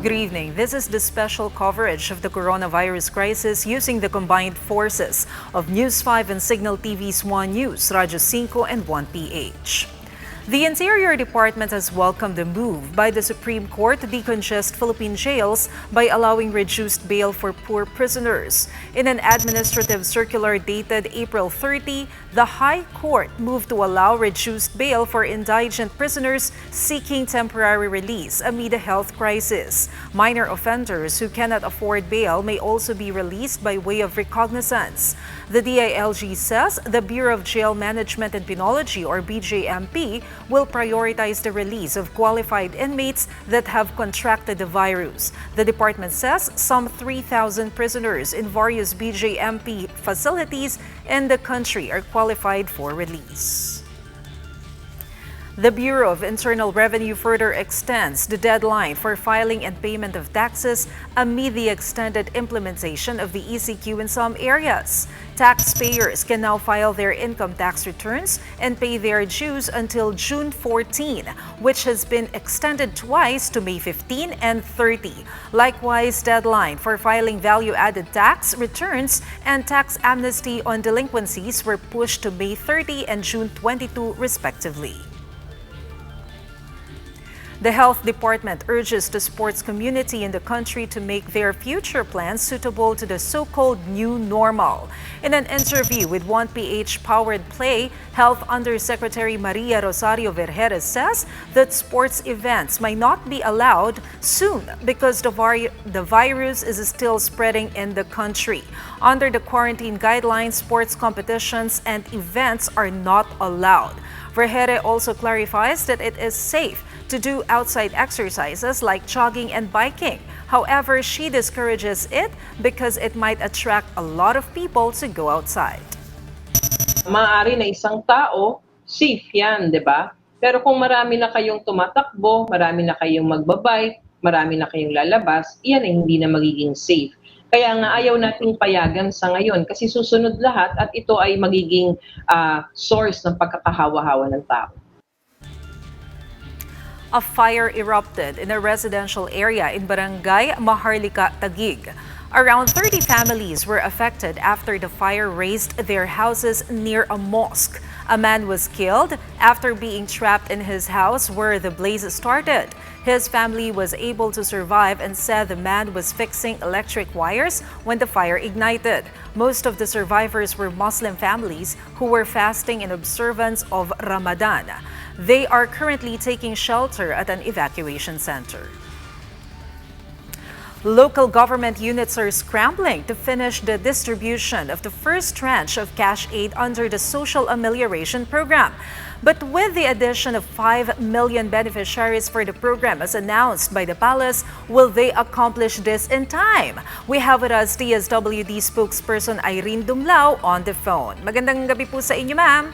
Good evening. This is the special coverage of the coronavirus crisis using the combined forces of News 5 and Signal TV's One News, Radyo 5 and 1PH. The Interior Department has welcomed the move by the Supreme Court to decongest Philippine jails by allowing reduced bail for poor prisoners. In an administrative circular dated April 30, the High Court moved to allow reduced bail for indigent prisoners seeking temporary release amid a health crisis. Minor offenders who cannot afford bail may also be released by way of recognizance. The DILG says the Bureau of Jail Management and Penology, or BJMP, will prioritize the release of qualified inmates that have contracted the virus. The department says some 3,000 prisoners in various BJMP facilities in the country are qualified for release. The Bureau of Internal Revenue further extends the deadline for filing and payment of taxes amid the extended implementation of the ECQ in some areas. Taxpayers can now file their income tax returns and pay their dues until June 14, which has been extended twice to May 15 and 30. Likewise, deadline for filing value-added tax returns and tax amnesty on delinquencies were pushed to May 30 and June 22, respectively. The Health Department urges the sports community in the country to make their future plans suitable to the so-called new normal. In an interview with 1PH Powered Play, Health Undersecretary Maria Rosario Vergeres says that sports events might not be allowed soon because the virus is still spreading in the country. Under the quarantine guidelines, sports competitions and events are not allowed. Vergeres also clarifies that it is safe to do outside exercises like jogging and biking. However, she discourages it because it might attract a lot of people to go outside. Maaari na isang tao, safe yan, di ba? Pero kung marami na kayong tumatakbo, marami na kayong magbabike, marami na kayong lalabas, iyan ay hindi na magiging safe. Kaya nga ayaw nating payagan sa ngayon kasi susunod lahat at ito ay magiging source ng pagkakahawa-hawa ng tao. A fire erupted in a residential area in Barangay Maharlika, Taguig. Around 30 families were affected after the fire razed their houses near a mosque. A man was killed after being trapped in his house where the blaze started. His family was able to survive and said the man was fixing electric wires when the fire ignited. Most of the survivors were Muslim families who were fasting in observance of Ramadan. They are currently taking shelter at an evacuation center. Local government units are scrambling to finish the distribution of the first tranche of cash aid under the Social Amelioration Program. But with the addition of 5 million beneficiaries for the program as announced by the palace, will they accomplish this in time? We have with us DSWD spokesperson Irene Dumlao on the phone. Magandang gabi po sa inyo, ma'am.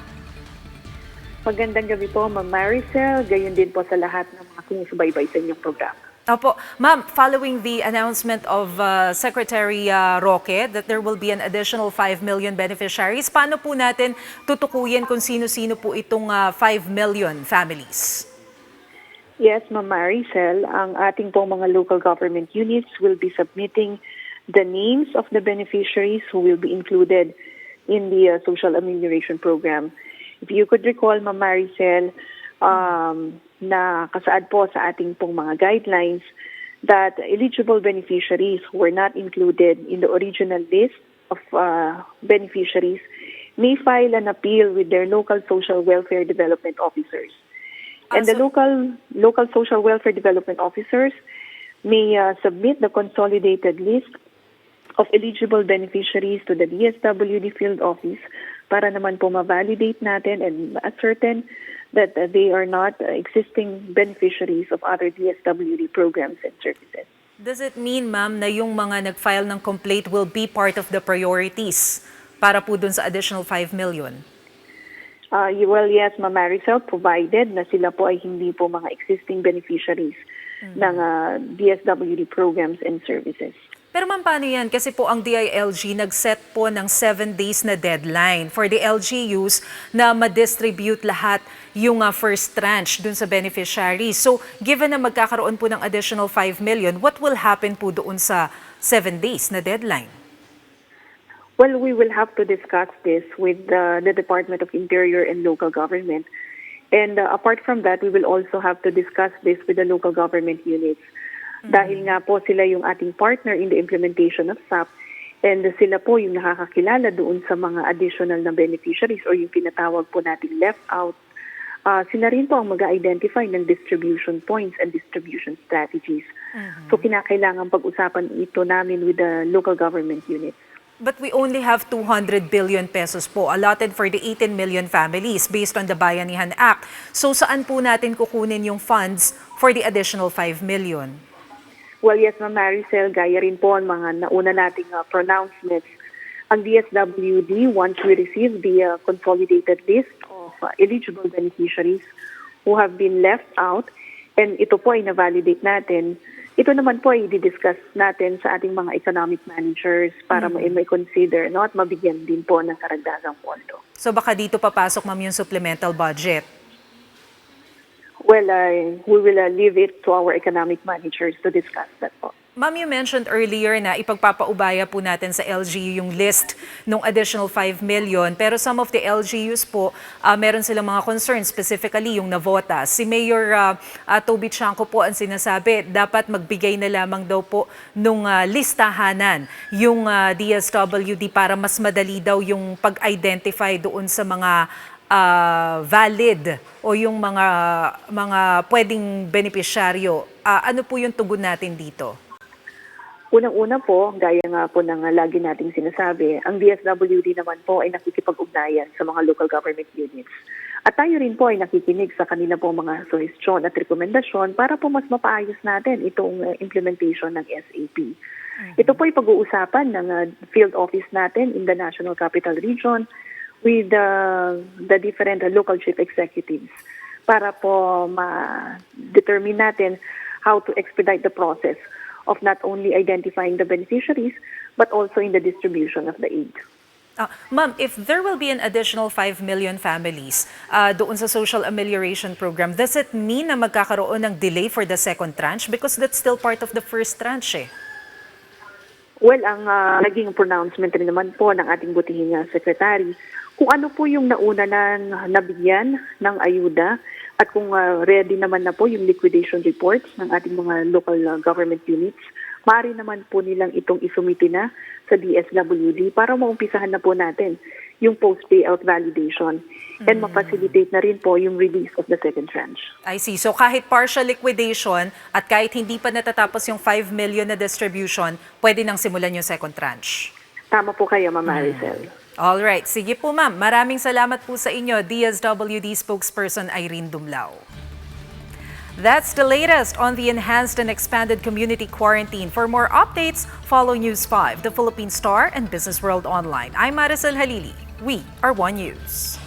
Magandang gabi po, Ma'am Maricel. Gayon din po sa lahat ng mga sumusubaybay sa inyong programa. Opo. Ma'am, following the announcement of Secretary Roque that there will be an additional 5 million beneficiaries, paano po natin tutukuyin kung sino-sino po itong 5 million families? Yes, Ma'am Maricel, ang ating pong mga local government units will be submitting the names of the beneficiaries who will be included in the Social Amelioration Program. If you could recall, Ma'am Maricel, na kasaad po sa ating pong mga guidelines that eligible beneficiaries who were not included in the original list of beneficiaries may file an appeal with their local social welfare development officers. And the local social welfare development officers may submit the consolidated list of eligible beneficiaries to the DSWD field office para naman po ma-validate natin and ascertain that they are not existing beneficiaries of other DSWD programs and services. Does it mean, ma'am, na yung mga nag-file ng complaint will be part of the priorities para po dun sa additional 5 million? Well, yes, Ma'am Maricel, provided na sila po ay hindi po mga existing beneficiaries ng DSWD programs and services. Pero ma'am, paano yan? Kasi po ang DILG nag-set po ng 7 days na deadline for the LGUs na ma-distribute lahat yung first tranche dun sa beneficiaries. So, given na magkakaroon po ng additional 5 million, what will happen po doon sa 7 days na deadline? Well, we will have to discuss this with the Department of Interior and Local Government. And apart from that, we will also have to discuss this with the local government units. Dahil nga po sila yung ating partner in the implementation of SAP and sila po yung nakakakilala doon sa mga additional na beneficiaries or yung pinatawag po nating left out. Sila rin po ang mag-identify ng distribution points and distribution strategies. So kinakailangan pag-usapan ito namin with the local government units. But we only have 200 billion pesos po allotted for the 18 million families based on the Bayanihan Act. So saan po natin kukunin yung funds for the additional 5 million? Well, yes, Ma'am Maricel, gaya rin po ang mga nauna nating pronouncements. Ang DSWD, once we receive the consolidated list of eligible beneficiaries who have been left out, and ito po ay na-validate natin, ito naman po ay i-discuss natin sa ating mga economic managers para may consider at mabigyan din po ng karagdagang pondo. So baka dito papasok, ma'am, yung supplemental budget? Well, we will leave it to our economic managers to discuss that po. Ma'am, you mentioned earlier na ipagpapaubaya po natin sa LGU yung list ng additional 5 million. Pero some of the LGUs po, meron silang mga concerns, specifically yung Navota. Si Mayor Toby Chanco po ang sinasabi, dapat magbigay na lamang daw po nung listahanan yung DSWD para mas madali daw yung pag-identify doon sa mga valid o yung mga pwedeng benepisyaryo. Ano po yung tugon natin dito? Unang-una po, gaya nga po ng lagi nating sinasabi, ang DSWD naman po ay nakikipag-ugnayan sa mga local government units. At tayo rin po ay nakikinig sa kanila po mga suhestyon at rekomendasyon para po mas mapaayos natin itong implementation ng SAP. Ito po ay pag-uusapan ng field office natin in the National Capital Region with the different local chief executives para po ma-determine natin how to expedite the process of not only identifying the beneficiaries, but also in the distribution of the aid. Ma'am, if there will be an additional 5 million families doon sa social amelioration program, does it mean na magkakaroon ng delay for the second tranche? Because that's still part of the first tranche eh. Well, ang naging pronouncement rin naman po ng ating butihing secretary, kung ano po yung nauna na nabigyan ng ayuda at kung ready naman na po yung liquidation reports ng ating mga local government units, maaari naman po nilang itong isumiti na sa DSWD para maumpisahan na po natin yung post-payout validation and ma-facilitate na rin po yung release of the second tranche. I see. So kahit partial liquidation at kahit hindi pa natatapos yung 5 million na distribution, pwede nang simulan yung second tranche. Tama po kayo, Ma'am Maricel. All right. Sige po, ma'am. Maraming salamat po sa inyo, DSWD spokesperson Irene Dumlao. That's the latest on the enhanced and expanded community quarantine. For more updates, follow News 5, the Philippine Star, and Business World Online. I'm Maricel Halili. We are One News.